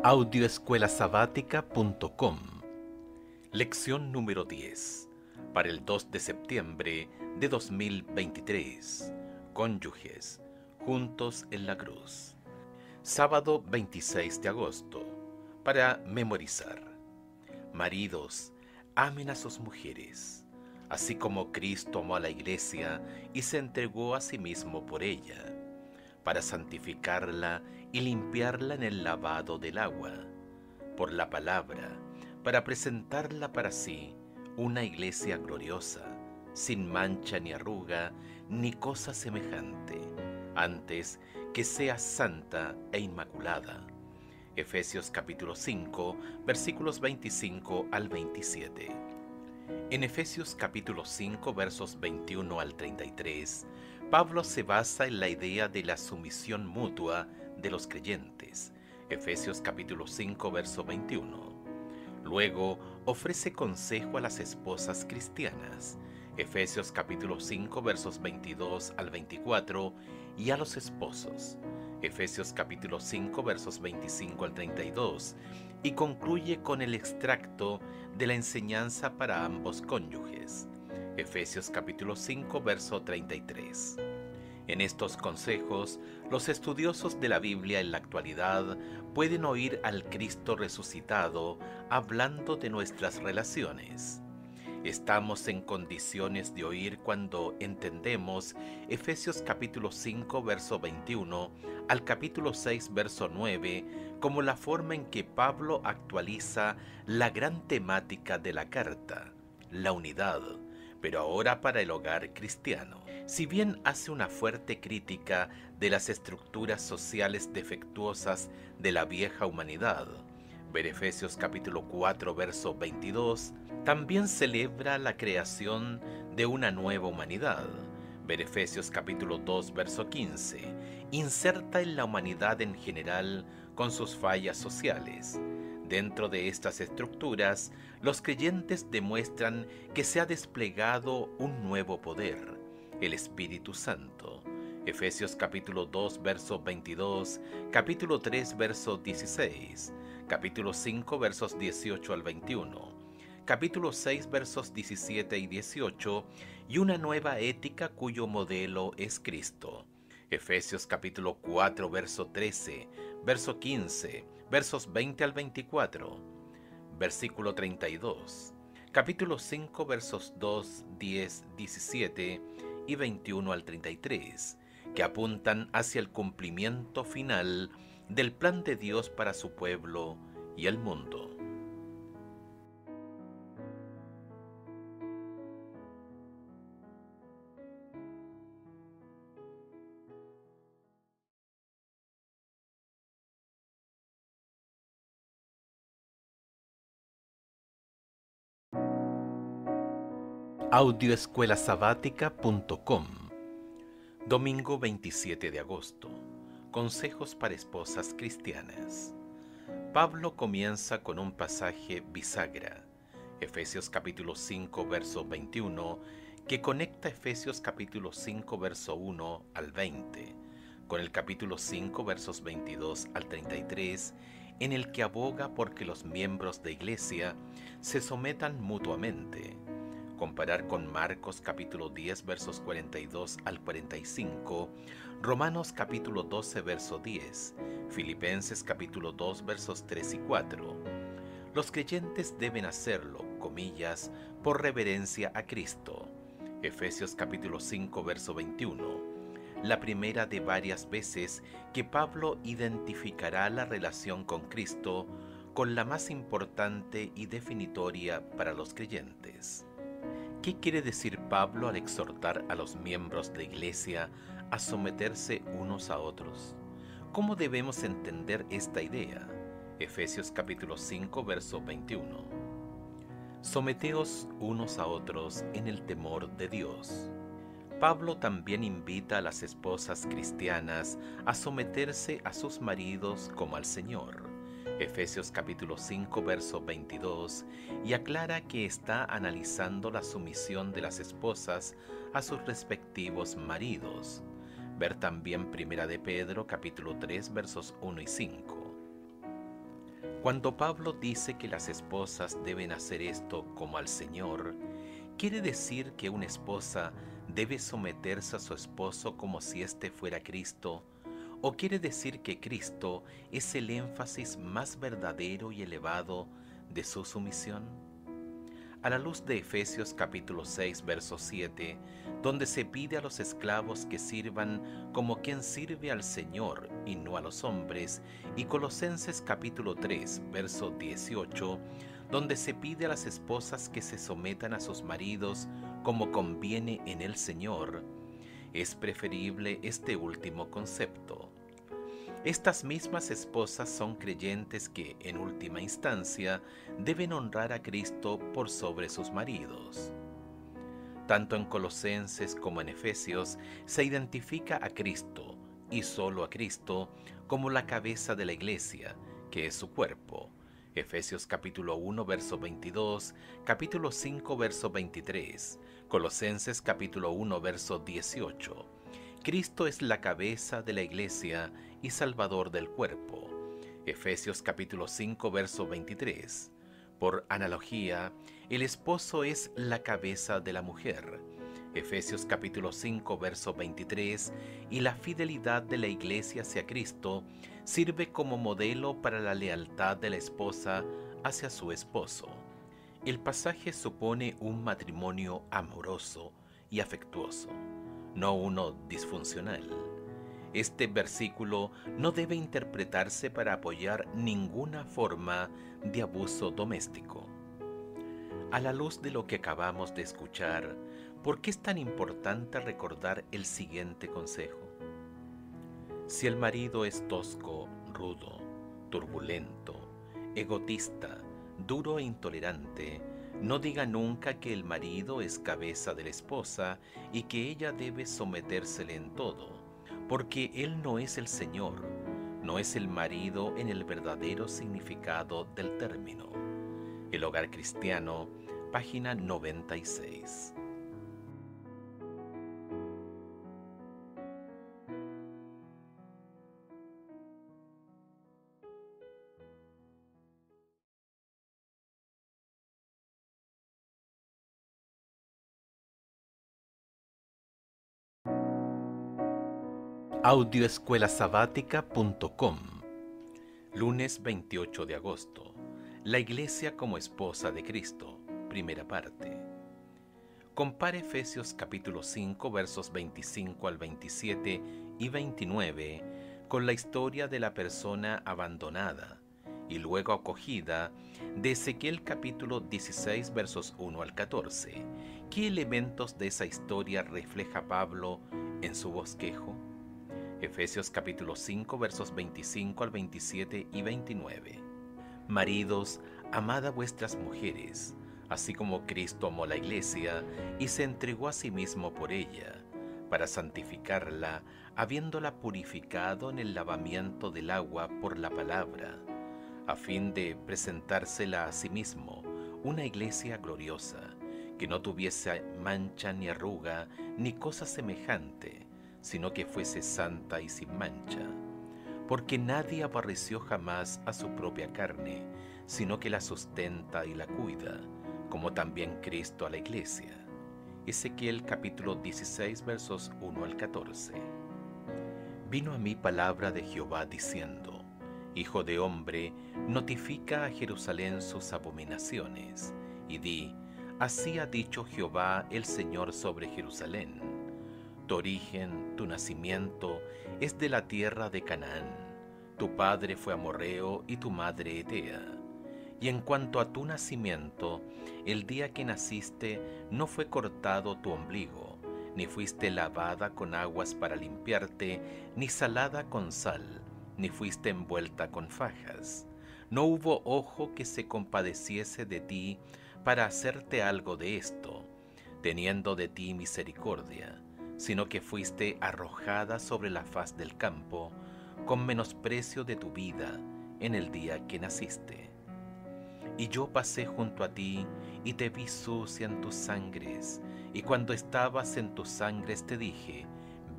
Audioescuelasabática.com. Lección número 10 para el 2 de septiembre de 2023. Cónyuges, juntos en la cruz. Sábado 26 de agosto. Para memorizar. Maridos, amen a sus mujeres, así como Cristo amó a la iglesia y se entregó a sí mismo por ella, para santificarla y limpiarla en el lavado del agua, por la palabra, para presentarla para sí una iglesia gloriosa, sin mancha ni arruga, ni cosa semejante, antes que sea santa e inmaculada. Efesios capítulo 5, versículos 25 al 27. En Efesios capítulo 5, versos 21 al 33, Pablo se basa en la idea de la sumisión mutua de los creyentes. Efesios capítulo 5, verso 21. Luego ofrece consejo a las esposas cristianas. Efesios capítulo 5, versos 22 al 24, y a los esposos. Efesios capítulo 5, versos 25 al 32, y concluye con el extracto de la enseñanza para ambos cónyuges. Efesios capítulo 5, verso 33. En estos consejos, los estudiosos de la Biblia en la actualidad pueden oír al Cristo resucitado hablando de nuestras relaciones. Estamos en condiciones de oír cuando entendemos Efesios capítulo 5, verso 21 al capítulo 6, verso 9, como la forma en que Pablo actualiza la gran temática de la carta, la unidad, pero ahora para el hogar cristiano. Si bien hace una fuerte crítica de las estructuras sociales defectuosas de la vieja humanidad, ver Efesios capítulo 4, verso 22, también celebra la creación de una nueva humanidad. Ver Efesios capítulo 2, verso 15, inserta en la humanidad en general con sus fallas sociales. Dentro de estas estructuras, los creyentes demuestran que se ha desplegado un nuevo poder, el Espíritu Santo. Efesios capítulo 2, verso 22, capítulo 3, verso 16, capítulo 5, versos 18 al 21, capítulo 6, versos 17 y 18, y una nueva ética cuyo modelo es Cristo. Efesios capítulo 4, verso 13, verso 15, versos 20 al 24, versículo 32, capítulo 5, versos 2, 10, 17 y 21 al 33, que apuntan hacia el cumplimiento final del plan de Dios para su pueblo y el mundo. Audioescuelasabática.com. Domingo 27 de agosto. Consejos para esposas cristianas. Pablo comienza con un pasaje bisagra, Efesios capítulo 5, verso 21, que conecta Efesios capítulo 5, verso 1 al 20, con el capítulo 5, versos 22 al 33, en el que aboga porque los miembros de iglesia se sometan mutuamente. Comparar con Marcos capítulo 10, versos 42 al 45, Romanos capítulo 12, verso 10, Filipenses capítulo 2, versos 3 y 4. Los creyentes deben hacerlo, comillas, por reverencia a Cristo. Efesios capítulo 5, verso 21. La primera de varias veces que Pablo identificará la relación con Cristo con la más importante y definitoria para los creyentes. ¿Qué quiere decir Pablo al exhortar a los miembros de iglesia a someterse unos a otros? ¿Cómo debemos entender esta idea? Efesios capítulo 5, verso 21. Someteos unos a otros en el temor de Dios. Pablo también invita a las esposas cristianas a someterse a sus maridos como al Señor. Efesios capítulo 5, verso 22, y aclara que está analizando la sumisión de las esposas a sus respectivos maridos. Ver también Primera de Pedro capítulo 3, versos 1 y 5. Cuando Pablo dice que las esposas deben hacer esto como al Señor, ¿quiere decir que una esposa debe someterse a su esposo como si éste fuera Cristo? ¿O quiere decir que Cristo es el énfasis más verdadero y elevado de su sumisión? A la luz de Efesios capítulo 6, verso 7, donde se pide a los esclavos que sirvan como quien sirve al Señor y no a los hombres, y Colosenses capítulo 3, verso 18, donde se pide a las esposas que se sometan a sus maridos como conviene en el Señor, es preferible este último concepto. Estas mismas esposas son creyentes que, en última instancia, deben honrar a Cristo por sobre sus maridos. Tanto en Colosenses como en Efesios se identifica a Cristo, y solo a Cristo, como la cabeza de la iglesia, que es su cuerpo. Efesios capítulo 1, verso 22, capítulo 5, verso 23, Colosenses capítulo 1, verso 18. Cristo es la cabeza de la iglesia y salvador del cuerpo. Efesios capítulo 5, verso 23. Por analogía, el esposo es la cabeza de la mujer. Efesios capítulo 5, verso 23, y la fidelidad de la iglesia hacia Cristo sirve como modelo para la lealtad de la esposa hacia su esposo. El pasaje supone un matrimonio amoroso y afectuoso, no uno disfuncional. Este versículo no debe interpretarse para apoyar ninguna forma de abuso doméstico. A la luz de lo que acabamos de escuchar, ¿por qué es tan importante recordar el siguiente consejo? Si el marido es tosco, rudo, turbulento, egotista, duro e intolerante, no diga nunca que el marido es cabeza de la esposa y que ella debe sometérsele en todo, porque él no es el Señor, no es el marido en el verdadero significado del término. El Hogar Cristiano, página 96. Audioescuelasabática.com. Lunes 28 de agosto. La Iglesia como esposa de Cristo. Primera parte. Compare Efesios capítulo 5 versos 25 al 27 y 29 con la historia de la persona abandonada y luego acogida de Ezequiel capítulo 16 versos 1 al 14. ¿Qué elementos de esa historia refleja Pablo en su bosquejo? Efesios capítulo 5 versos 25 al 27 y 29. Maridos, amad a vuestras mujeres, así como Cristo amó la iglesia y se entregó a sí mismo por ella, para santificarla, habiéndola purificado en el lavamiento del agua por la palabra, a fin de presentársela a sí mismo, una iglesia gloriosa, que no tuviese mancha ni arruga ni cosa semejante, sino que fuese santa y sin mancha. Porque nadie aborreció jamás a su propia carne, sino que la sustenta y la cuida, como también Cristo a la iglesia. Ezequiel capítulo 16 versos 1 al 14. Vino a mí palabra de Jehová diciendo: Hijo de hombre, notifica a Jerusalén sus abominaciones, y di: Así ha dicho Jehová el Señor sobre Jerusalén. Tu origen, tu nacimiento, es de la tierra de Canaán. Tu padre fue amorreo y tu madre hetea. Y en cuanto a tu nacimiento, el día que naciste no fue cortado tu ombligo, ni fuiste lavada con aguas para limpiarte, ni salada con sal, ni fuiste envuelta con fajas. No hubo ojo que se compadeciese de ti para hacerte algo de esto, teniendo de ti misericordia, sino que fuiste arrojada sobre la faz del campo, con menosprecio de tu vida en el día que naciste. Y yo pasé junto a ti, y te vi sucia en tus sangres, y cuando estabas en tus sangres te dije: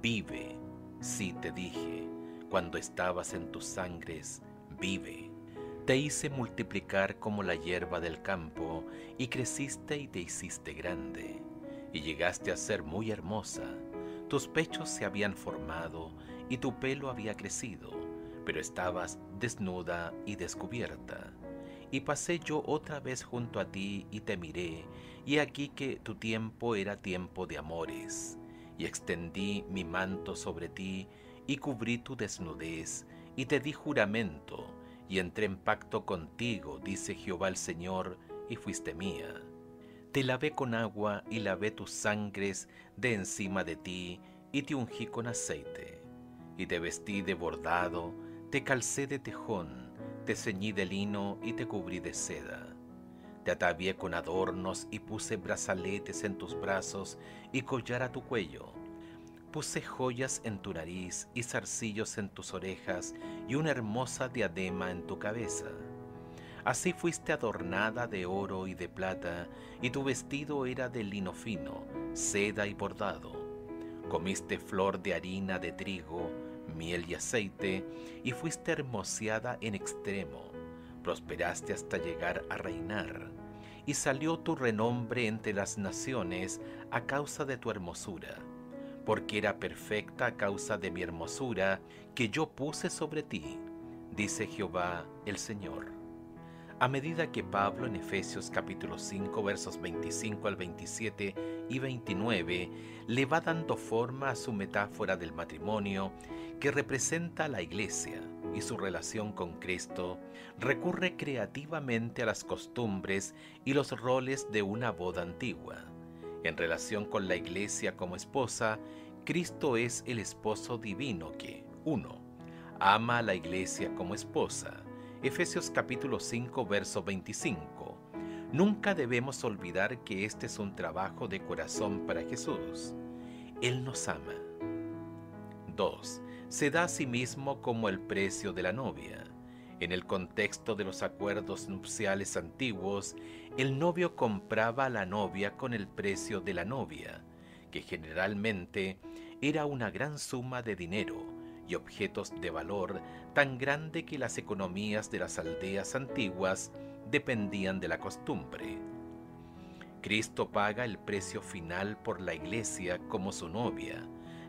vive. Sí, te dije, cuando estabas en tus sangres, vive. Te hice multiplicar como la hierba del campo, y creciste y te hiciste grande, y llegaste a ser muy hermosa. Tus pechos se habían formado, y tu pelo había crecido, pero estabas desnuda y descubierta. Y pasé yo otra vez junto a ti y te miré, y aquí que tu tiempo era tiempo de amores. Y extendí mi manto sobre ti, y cubrí tu desnudez, y te di juramento, y entré en pacto contigo, dice Jehová el Señor, y fuiste mía. Te lavé con agua, y lavé tus sangres de encima de ti, y te ungí con aceite. Y te vestí de bordado, te calcé de tejón, te ceñí de lino y te cubrí de seda. Te atavié con adornos y puse brazaletes en tus brazos y collar a tu cuello. Puse joyas en tu nariz y zarcillos en tus orejas y una hermosa diadema en tu cabeza. Así fuiste adornada de oro y de plata, y tu vestido era de lino fino, seda y bordado. Comiste flor de harina de trigo, miel y aceite, y fuiste hermoseada en extremo. Prosperaste hasta llegar a reinar, y salió tu renombre entre las naciones a causa de tu hermosura, porque era perfecta a causa de mi hermosura que yo puse sobre ti, dice Jehová el Señor. A medida que Pablo en Efesios capítulo 5 versos 25 al 27 y 29 le va dando forma a su metáfora del matrimonio que representa a la iglesia y su relación con Cristo, recurre creativamente a las costumbres y los roles de una boda antigua. En relación con la iglesia como esposa, Cristo es el esposo divino que, 1. Ama a la iglesia como esposa. Efesios capítulo 5, verso 25. Nunca debemos olvidar que este es un trabajo de corazón para Jesús. Él nos ama. 2. Se da a sí mismo como el precio de la novia. En el contexto de los acuerdos nupciales antiguos, el novio compraba a la novia con el precio de la novia, que generalmente era una gran suma de dinero y objetos de valor tan grande que las economías de las aldeas antiguas dependían de la costumbre. Cristo paga el precio final por la iglesia como su novia,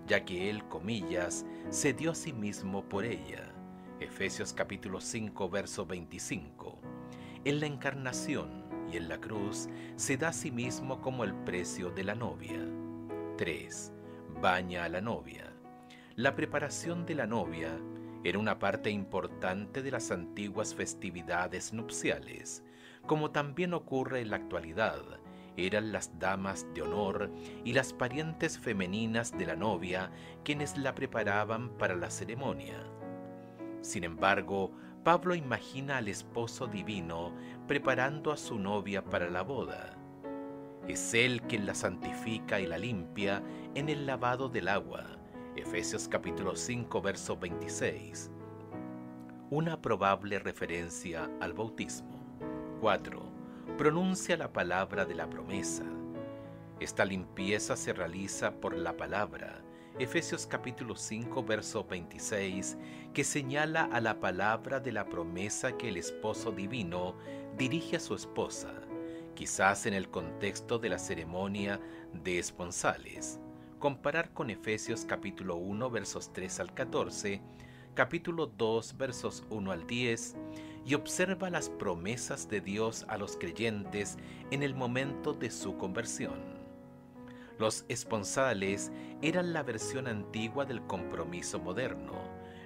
ya que Él, comillas, se dio a sí mismo por ella. Efesios capítulo 5, verso 25. En la encarnación y en la cruz se da a sí mismo como el precio de la novia. 3. Baña a la novia. La preparación de la novia era una parte importante de las antiguas festividades nupciales. Como también ocurre en la actualidad, eran las damas de honor y las parientes femeninas de la novia quienes la preparaban para la ceremonia. Sin embargo, Pablo imagina al esposo divino preparando a su novia para la boda. Es Él quien la santifica y la limpia en el lavado del agua. Efesios capítulo 5, verso 26. Una probable referencia al bautismo. 4. Pronuncia la palabra de la promesa. Esta limpieza se realiza por la palabra. Efesios capítulo 5, verso 26, que señala a la palabra de la promesa que el esposo divino dirige a su esposa, quizás en el contexto de la ceremonia de esponsales. Comparar con Efesios capítulo 1 versos 3 al 14, capítulo 2 versos 1 al 10, y observa las promesas de Dios a los creyentes en el momento de su conversión. Los esponsales eran la versión antigua del compromiso moderno,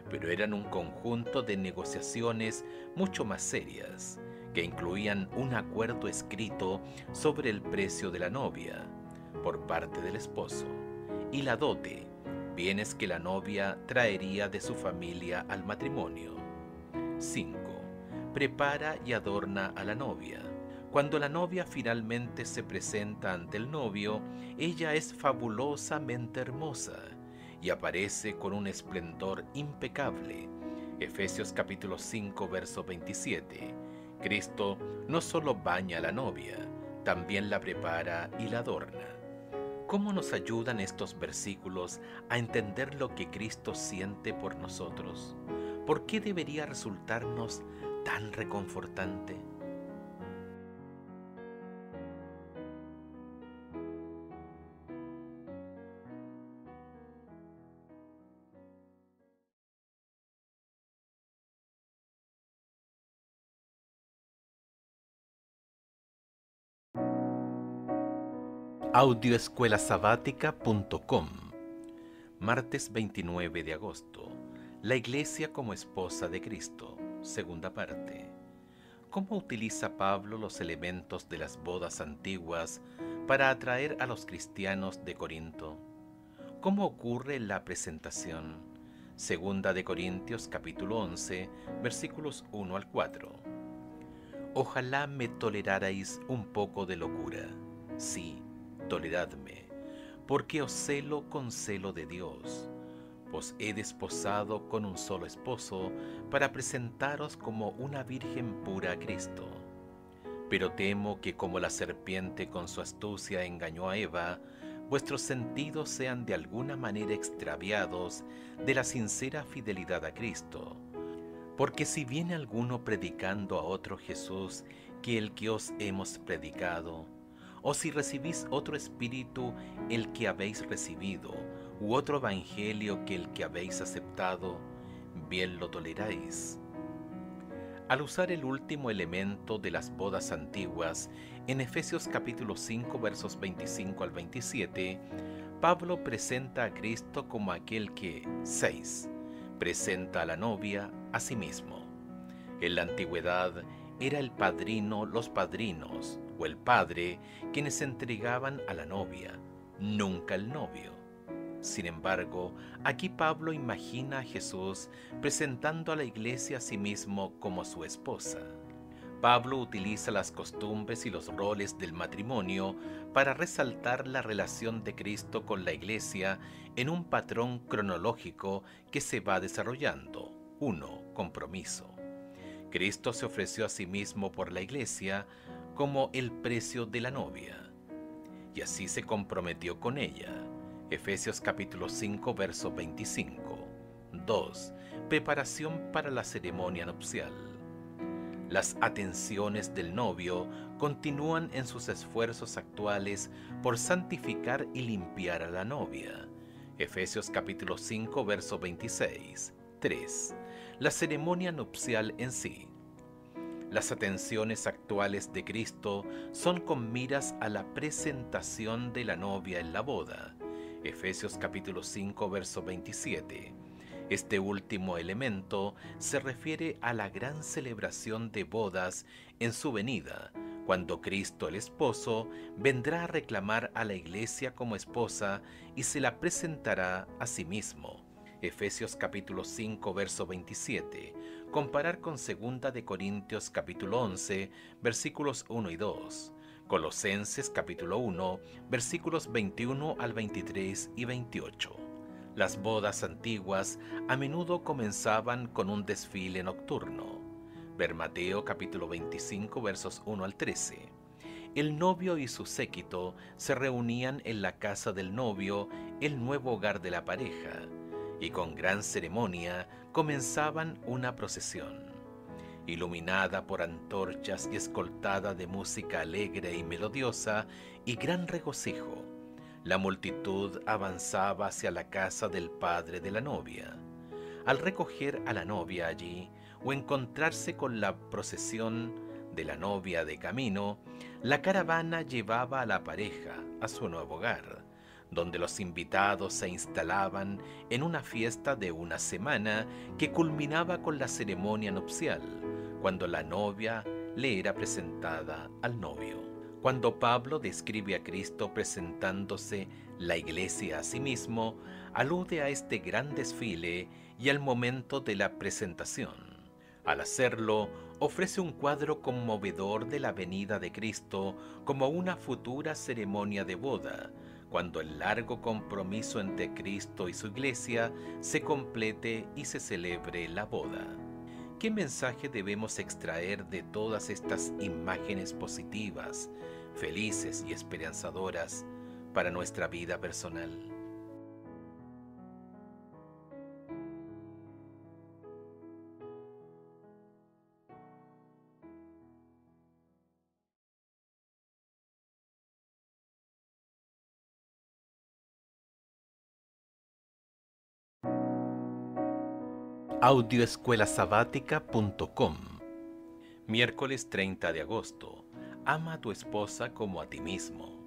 pero eran un conjunto de negociaciones mucho más serias, que incluían un acuerdo escrito sobre el precio de la novia por parte del esposo, y la dote, bienes que la novia traería de su familia al matrimonio. 5. Prepara y adorna a la novia. Cuando la novia finalmente se presenta ante el novio, ella es fabulosamente hermosa y aparece con un esplendor impecable. Efesios capítulo 5, verso 27. Cristo no solo baña a la novia, también la prepara y la adorna. ¿Cómo nos ayudan estos versículos a entender lo que Cristo siente por nosotros? ¿Por qué debería resultarnos tan reconfortante. Audioescuelasabática.com. Martes 29 de agosto. La Iglesia como esposa de Cristo. Segunda parte. ¿Cómo utiliza Pablo los elementos de las bodas antiguas para atraer a los cristianos de Corinto? ¿Cómo ocurre la presentación? Segunda de Corintios capítulo 11, versículos 1 al 4. Ojalá me tolerarais un poco de locura. Sí, toleradme, porque os celo con celo de Dios. Os he desposado con un solo esposo para presentaros como una virgen pura a Cristo. Pero temo que como la serpiente con su astucia engañó a Eva, vuestros sentidos sean de alguna manera extraviados de la sincera fidelidad a Cristo. Porque si viene alguno predicando a otro Jesús que el que os hemos predicado, o si recibís otro espíritu el que habéis recibido, u otro evangelio que el que habéis aceptado, bien lo toleráis. Al usar el último elemento de las bodas antiguas, en Efesios capítulo 5 versos 25 al 27, Pablo presenta a Cristo como aquel que, 6, presenta a la novia a sí mismo. En la antigüedad era el padrino, los padrinos, o el padre, quienes entregaban a la novia, nunca el novio. Sin embargo, aquí Pablo imagina a Jesús presentando a la iglesia a sí mismo como su esposa. Pablo utiliza las costumbres y los roles del matrimonio para resaltar la relación de Cristo con la iglesia en un patrón cronológico que se va desarrollando. 1. Compromiso. Cristo se ofreció a sí mismo por la iglesia como el precio de la novia, y así se comprometió con ella. Efesios capítulo 5, verso 25. 2. Preparación para la ceremonia nupcial. Las atenciones del novio continúan en sus esfuerzos actuales por santificar y limpiar a la novia. Efesios capítulo 5, verso 26. 3. La ceremonia nupcial en sí. Las atenciones actuales de Cristo son con miras a la presentación de la novia en la boda. Efesios capítulo 5, verso 27. Este último elemento se refiere a la gran celebración de bodas en su venida, cuando Cristo el esposo vendrá a reclamar a la iglesia como esposa y se la presentará a sí mismo. Efesios capítulo 5, verso 27. Comparar con 2 de Corintios capítulo 11, versículos 1 y 2. Colosenses capítulo 1, versículos 21 al 23 y 28. Las bodas antiguas a menudo comenzaban con un desfile nocturno. Ver Mateo capítulo 25 versos 1 al 13. El novio y su séquito se reunían en la casa del novio, el nuevo hogar de la pareja, y con gran ceremonia comenzaban una procesión. Iluminada por antorchas y escoltada de música alegre y melodiosa y gran regocijo, la multitud avanzaba hacia la casa del padre de la novia. Al recoger a la novia allí o encontrarse con la procesión de la novia de camino, la caravana llevaba a la pareja a su nuevo hogar, donde los invitados se instalaban en una fiesta de una semana que culminaba con la ceremonia nupcial, cuando la novia le era presentada al novio. Cuando Pablo describe a Cristo presentándose la iglesia a sí mismo, alude a este gran desfile y al momento de la presentación. Al hacerlo, ofrece un cuadro conmovedor de la venida de Cristo como una futura ceremonia de boda, cuando el largo compromiso entre Cristo y su iglesia se complete y se celebre la boda. ¿Qué mensaje debemos extraer de todas estas imágenes positivas, felices y esperanzadoras para nuestra vida personal? Audioescuelasabática.com. Miércoles 30 de agosto. Ama a tu esposa como a ti mismo.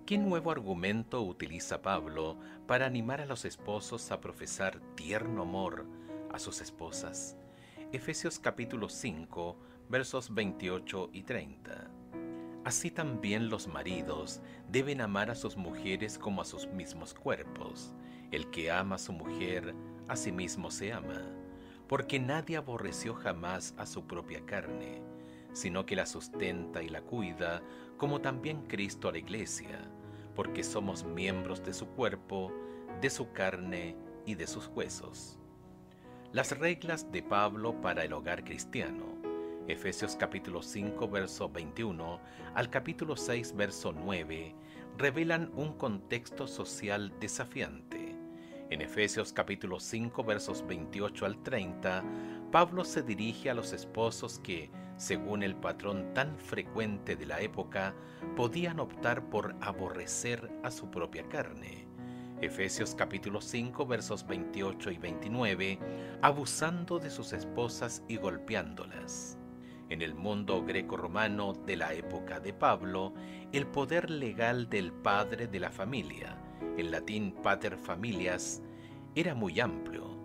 ¿Qué nuevo argumento utiliza Pablo para animar a los esposos a profesar tierno amor a sus esposas? Efesios capítulo 5, versos 28 y 30. Así también los maridos deben amar a sus mujeres como a sus mismos cuerpos. El que ama a su mujer, a sí mismo se ama, porque nadie aborreció jamás a su propia carne, sino que la sustenta y la cuida, como también Cristo a la iglesia, porque somos miembros de su cuerpo, de su carne y de sus huesos. Las reglas de Pablo para el hogar cristiano. Efesios capítulo 5, verso 21 al capítulo 6, verso 9, revelan un contexto social desafiante. En Efesios capítulo 5, versos 28 al 30, Pablo se dirige a los esposos que, según el patrón tan frecuente de la época, podían optar por aborrecer a su propia carne. Efesios capítulo 5, versos 28 y 29, abusando de sus esposas y golpeándolas. En el mundo greco-romano de la época de Pablo, el poder legal del padre de la familia, en latín pater familias, era muy amplio.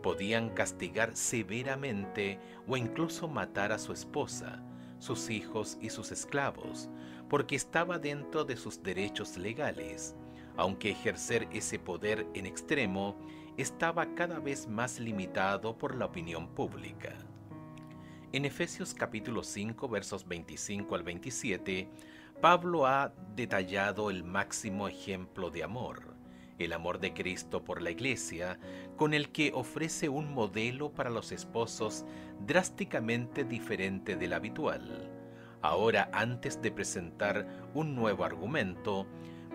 Podían castigar severamente o incluso matar a su esposa, sus hijos y sus esclavos, porque estaba dentro de sus derechos legales, aunque ejercer ese poder en extremo estaba cada vez más limitado por la opinión pública. En Efesios capítulo 5, versos 25 al 27, Pablo ha detallado el máximo ejemplo de amor, el amor de Cristo por la Iglesia, con el que ofrece un modelo para los esposos drásticamente diferente del habitual. Ahora, antes de presentar un nuevo argumento,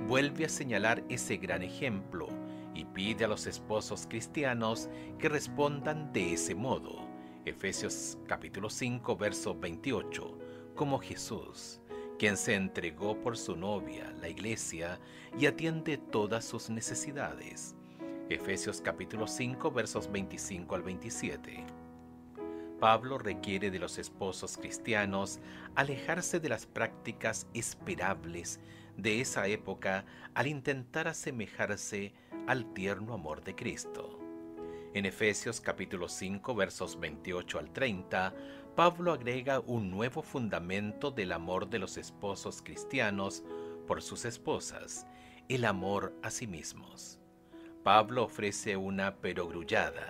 vuelve a señalar ese gran ejemplo y pide a los esposos cristianos que respondan de ese modo. Efesios capítulo 5, verso 28, como Jesús, quien se entregó por su novia, la iglesia, y atiende todas sus necesidades. Efesios capítulo 5, versos 25 al 27. Pablo requiere de los esposos cristianos alejarse de las prácticas esperables de esa época al intentar asemejarse al tierno amor de Cristo. En Efesios capítulo 5, versos 28 al 30, Pablo agrega un nuevo fundamento del amor de los esposos cristianos por sus esposas, el amor a sí mismos. Pablo ofrece una perogrullada.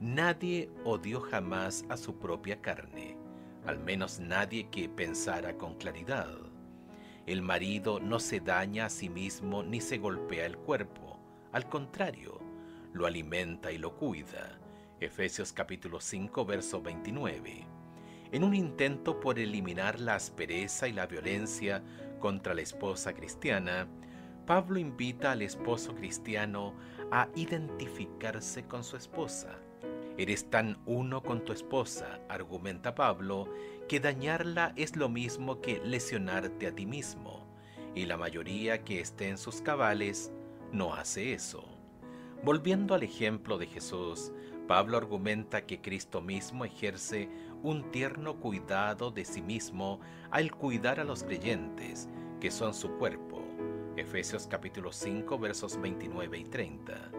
Nadie odió jamás a su propia carne, al menos nadie que pensara con claridad. El marido no se daña a sí mismo ni se golpea el cuerpo, al contrario, lo alimenta y lo cuida. Efesios capítulo 5, verso 29. En un intento por eliminar la aspereza y la violencia contra la esposa cristiana, Pablo invita al esposo cristiano a identificarse con su esposa. Eres tan uno con tu esposa, argumenta Pablo, que dañarla es lo mismo que lesionarte a ti mismo, y la mayoría que esté en sus cabales no hace eso. Volviendo al ejemplo de Jesús, Pablo argumenta que Cristo mismo ejerce un tierno cuidado de sí mismo al cuidar a los creyentes, que son su cuerpo. Efesios capítulo 5, versos 29 y 30.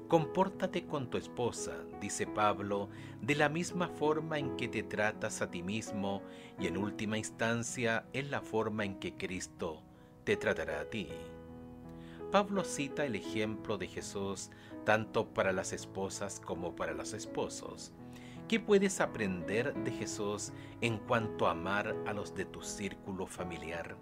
Compórtate con tu esposa, dice Pablo, de la misma forma en que te tratas a ti mismo y en última instancia en la forma en que Cristo te tratará a ti. Pablo cita el ejemplo de Jesús tanto para las esposas como para los esposos. ¿Qué puedes aprender de Jesús en cuanto a amar a los de tu círculo familiar?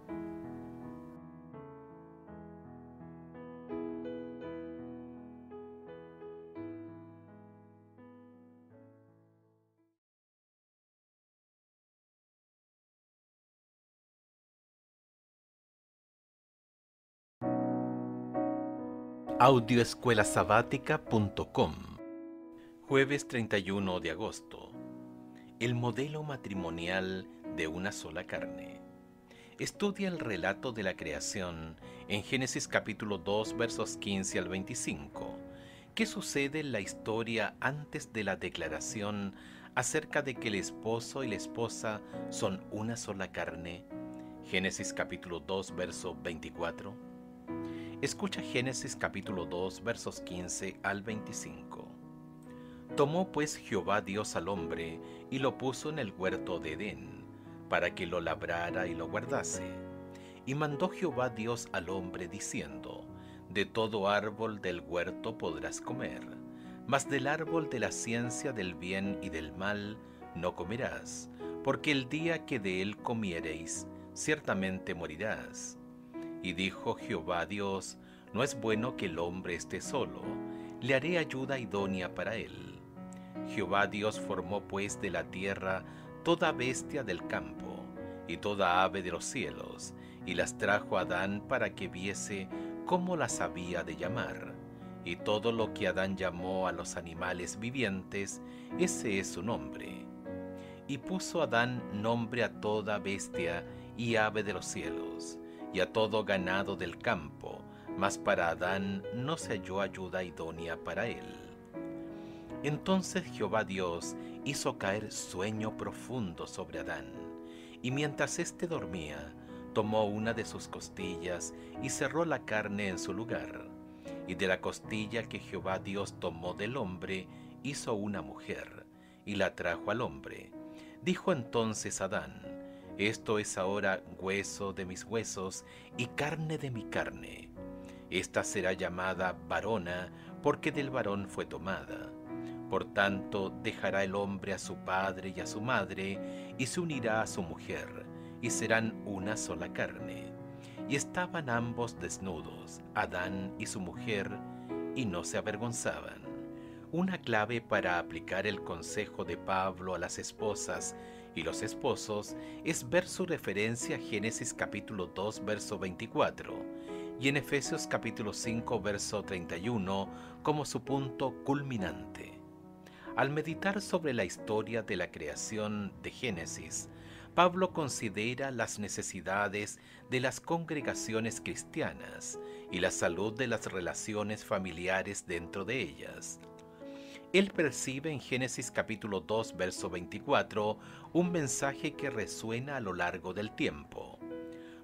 Audioescuelasabática.com. Jueves 31 de agosto. El modelo matrimonial de una sola carne. Estudia el relato de la creación en Génesis capítulo 2 versos 15 al 25, ¿Qué sucede en la historia antes de la declaración acerca de que el esposo y la esposa son una sola carne? Génesis capítulo 2, verso 24. Escucha Génesis capítulo 2, versos 15 al 25. Tomó pues Jehová Dios al hombre y lo puso en el huerto de Edén, para que lo labrara y lo guardase. Y mandó Jehová Dios al hombre diciendo: de todo árbol del huerto podrás comer, mas del árbol de la ciencia del bien y del mal no comerás, porque el día que de él comiereis, ciertamente morirás. Y dijo Jehová Dios: no es bueno que el hombre esté solo, le haré ayuda idónea para él. Jehová Dios formó pues de la tierra toda bestia del campo, y toda ave de los cielos, y las trajo a Adán para que viese cómo las había de llamar. Y todo lo que Adán llamó a los animales vivientes, ese es su nombre. Y puso Adán nombre a toda bestia y ave de los cielos, y a todo ganado del campo, mas para Adán no se halló ayuda idónea para él. Entonces Jehová Dios hizo caer sueño profundo sobre Adán, y mientras éste dormía, tomó una de sus costillas y cerró la carne en su lugar. Y de la costilla que Jehová Dios tomó del hombre, hizo una mujer, y la trajo al hombre. Dijo entonces Adán: esto es ahora hueso de mis huesos y carne de mi carne. Esta será llamada varona, porque del varón fue tomada. Por tanto, dejará el hombre a su padre y a su madre, y se unirá a su mujer, y serán una sola carne. Y estaban ambos desnudos, Adán y su mujer, y no se avergonzaban. Una clave para aplicar el consejo de Pablo a las esposas y los esposos es ver su referencia a Génesis capítulo 2, verso 24, y en Efesios capítulo 5, verso 31 como su punto culminante. Al meditar sobre la historia de la creación de Génesis, Pablo considera las necesidades de las congregaciones cristianas y la salud de las relaciones familiares dentro de ellas. Él percibe en Génesis capítulo 2, verso 24, un mensaje que resuena a lo largo del tiempo.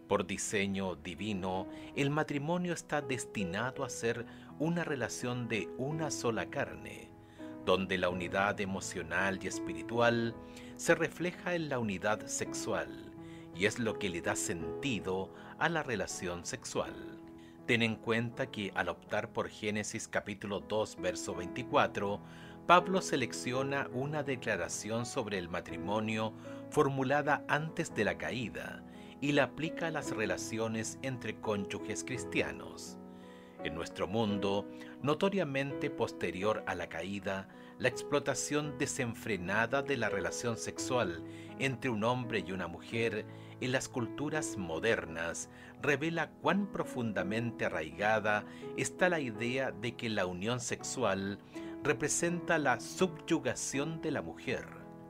Por diseño divino, el matrimonio está destinado a ser una relación de una sola carne, donde la unidad emocional y espiritual se refleja en la unidad sexual, y es lo que le da sentido a la relación sexual. Ten en cuenta que al optar por Génesis capítulo 2, verso 24, Pablo selecciona una declaración sobre el matrimonio formulada antes de la caída y la aplica a las relaciones entre cónyuges cristianos. En nuestro mundo, notoriamente posterior a la caída, la explotación desenfrenada de la relación sexual entre un hombre y una mujer en las culturas modernas revela cuán profundamente arraigada está la idea de que la unión sexual representa la subyugación de la mujer.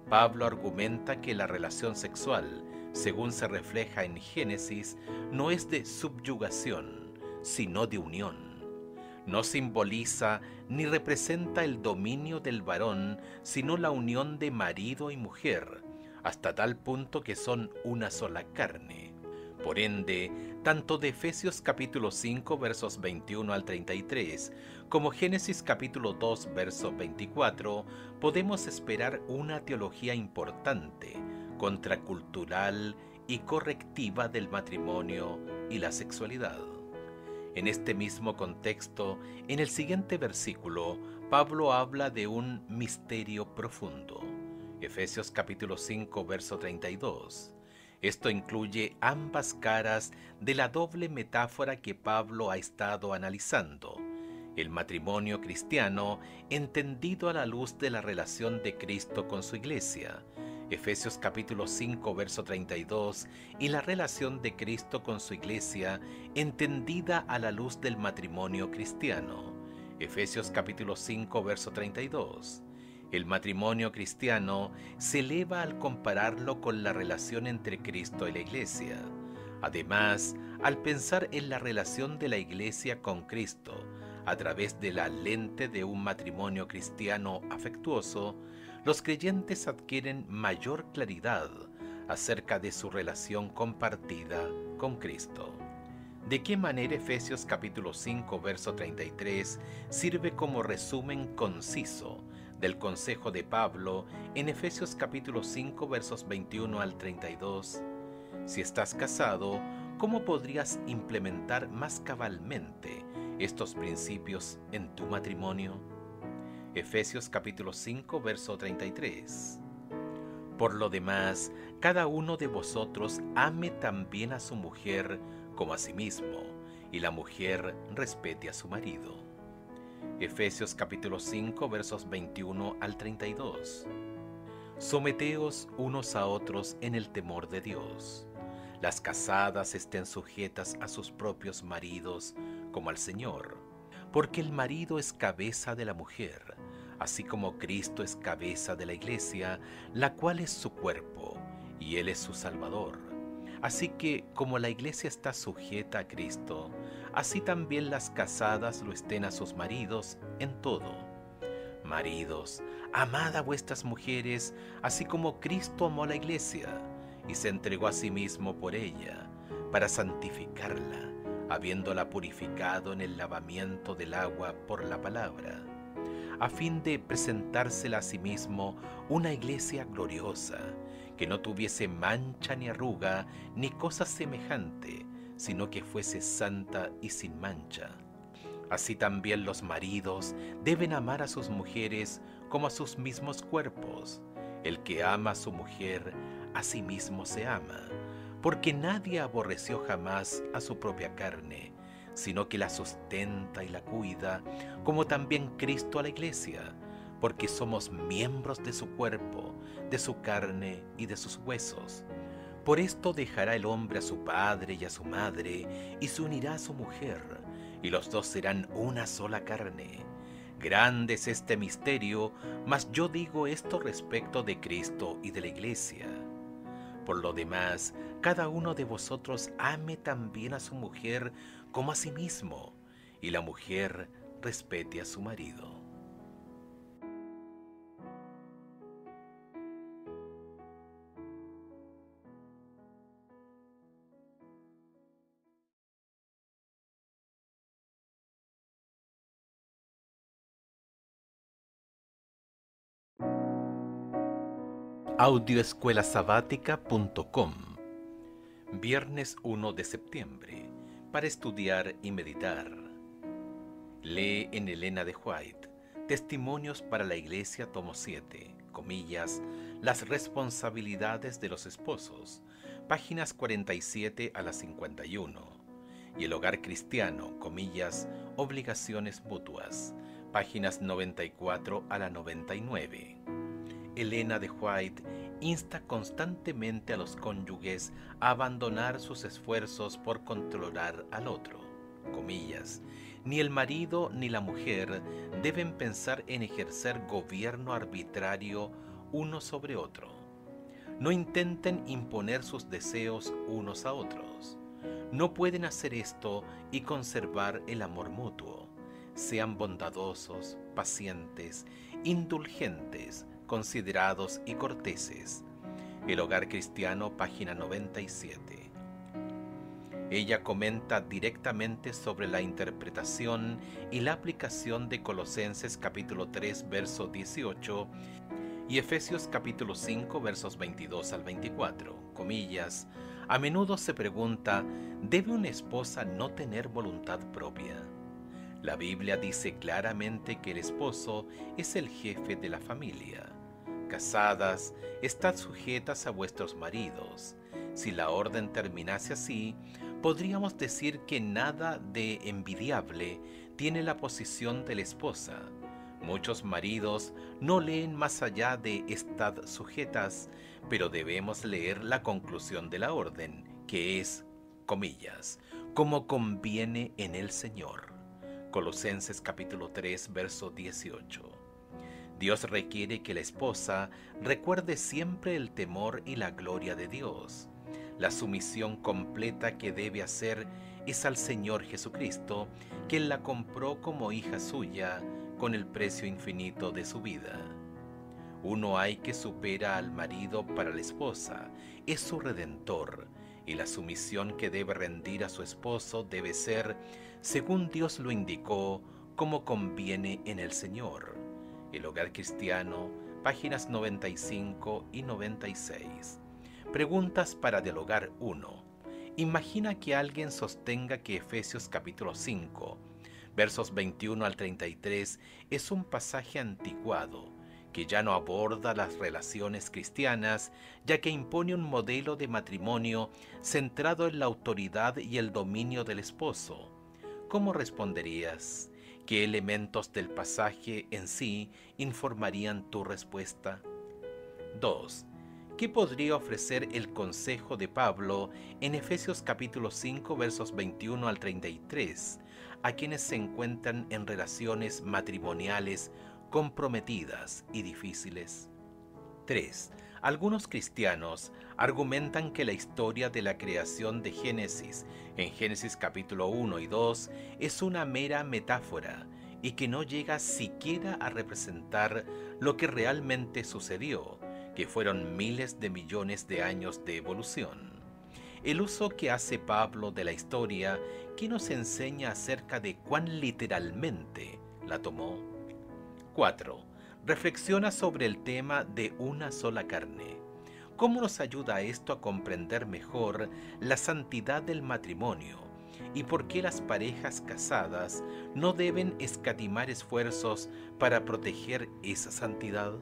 Pablo argumenta que la relación sexual, según se refleja en Génesis, no es de subyugación, sino de unión. No simboliza ni representa el dominio del varón, sino la unión de marido y mujer, hasta tal punto que son una sola carne. Por ende, tanto de Efesios capítulo 5 versos 21 al 33, como Génesis capítulo 2 verso 24, podemos esperar una teología importante, contracultural y correctiva del matrimonio y la sexualidad. En este mismo contexto, en el siguiente versículo, Pablo habla de un misterio profundo. Efesios capítulo 5, verso 32. Esto incluye ambas caras de la doble metáfora que Pablo ha estado analizando. El matrimonio cristiano entendido a la luz de la relación de Cristo con su iglesia. Efesios capítulo 5, verso 32, y la relación de Cristo con su iglesia entendida a la luz del matrimonio cristiano. Efesios capítulo 5, verso 32. El matrimonio cristiano se eleva al compararlo con la relación entre Cristo y la iglesia. Además, al pensar en la relación de la iglesia con Cristo, a través de la lente de un matrimonio cristiano afectuoso, los creyentes adquieren mayor claridad acerca de su relación compartida con Cristo. ¿De qué manera Efesios capítulo 5, verso 33 sirve como resumen conciso del consejo de Pablo en Efesios capítulo 5, versos 21 al 32? Si estás casado, ¿cómo podrías implementar más cabalmente estos principios en tu matrimonio? Efesios capítulo 5, verso 33. Por lo demás, cada uno de vosotros ame también a su mujer como a sí mismo, y la mujer respete a su marido. Efesios capítulo 5, versos 21 al 32. Someteos unos a otros en el temor de Dios. Las casadas estén sujetas a sus propios maridos como al Señor, porque el marido es cabeza de la mujer, así como Cristo es cabeza de la iglesia, la cual es su cuerpo, y Él es su Salvador. Así que, como la iglesia está sujeta a Cristo, así también las casadas lo estén a sus maridos en todo. Maridos, amad a vuestras mujeres, así como Cristo amó a la iglesia, y se entregó a sí mismo por ella, para santificarla, habiéndola purificado en el lavamiento del agua por la palabra, a fin de presentársela a sí mismo una iglesia gloriosa, que no tuviese mancha ni arruga ni cosa semejante, sino que fuese santa y sin mancha. Así también los maridos deben amar a sus mujeres como a sus mismos cuerpos. El que ama a su mujer, a sí mismo se ama, porque nadie aborreció jamás a su propia carne, sino que la sustenta y la cuida, como también Cristo a la iglesia, porque somos miembros de su cuerpo, de su carne y de sus huesos. Por esto dejará el hombre a su padre y a su madre, y se unirá a su mujer, y los dos serán una sola carne. Grande es este misterio, mas yo digo esto respecto de Cristo y de la iglesia. Por lo demás, cada uno de vosotros ame también a su mujer como a sí mismo, y la mujer respete a su marido. Audioescuelasabática.com. Viernes 1 de septiembre, para estudiar y meditar. Lee en Elena de White, Testimonios para la Iglesia, tomo 7, comillas, las responsabilidades de los esposos, páginas 47 a las 51, y el hogar cristiano, comillas, obligaciones mutuas, páginas 94 a la 99. Elena de White insta constantemente a los cónyuges a abandonar sus esfuerzos por controlar al otro, comillas. Ni el marido ni la mujer deben pensar en ejercer gobierno arbitrario uno sobre otro. No intenten imponer sus deseos unos a otros. No pueden hacer esto y conservar el amor mutuo. Sean bondadosos, pacientes, indulgentes, considerados y corteses. El hogar cristiano, página 97. Ella comenta directamente sobre la interpretación y la aplicación de Colosenses capítulo 3, verso 18 y Efesios capítulo 5, versos 22 al 24, comillas. A menudo se pregunta, ¿debe una esposa no tener voluntad propia? La Biblia dice claramente que el esposo es el jefe de la familia. Casadas, estad sujetas a vuestros maridos. Si la orden terminase así, podríamos decir que nada de envidiable tiene la posición de la esposa. Muchos maridos no leen más allá de estad sujetas, pero debemos leer la conclusión de la orden, que es, comillas, como conviene en el Señor. Colosenses capítulo 3, verso 18. Dios requiere que la esposa recuerde siempre el temor y la gloria de Dios, la sumisión completa que debe hacer es al Señor Jesucristo, quien la compró como hija suya con el precio infinito de su vida. Uno hay que supera al marido para la esposa, es su redentor, y la sumisión que debe rendir a su esposo debe ser, según Dios lo indicó, como conviene en el Señor. El Hogar Cristiano, páginas 95 y 96. Preguntas para dialogar 1. Imagina que alguien sostenga que Efesios capítulo 5, versos 21 al 33 es un pasaje anticuado, que ya no aborda las relaciones cristianas, ya que impone un modelo de matrimonio centrado en la autoridad y el dominio del esposo. ¿Cómo responderías? ¿Qué elementos del pasaje en sí informarían tu respuesta? 2. ¿Qué podría ofrecer el consejo de Pablo en Efesios capítulo 5 versos 21 al 33 a quienes se encuentran en relaciones matrimoniales comprometidas y difíciles? 3. Algunos cristianos argumentan que la historia de la creación de Génesis en Génesis capítulo 1 y 2 es una mera metáfora y que no llega siquiera a representar lo que realmente sucedió, que fueron miles de millones de años de evolución. El uso que hace Pablo de la historia, ¿qué nos enseña acerca de cuán literalmente la tomó? 4. Reflexiona sobre el tema de una sola carne. ¿Cómo nos ayuda esto a comprender mejor la santidad del matrimonio y por qué las parejas casadas no deben escatimar esfuerzos para proteger esa santidad?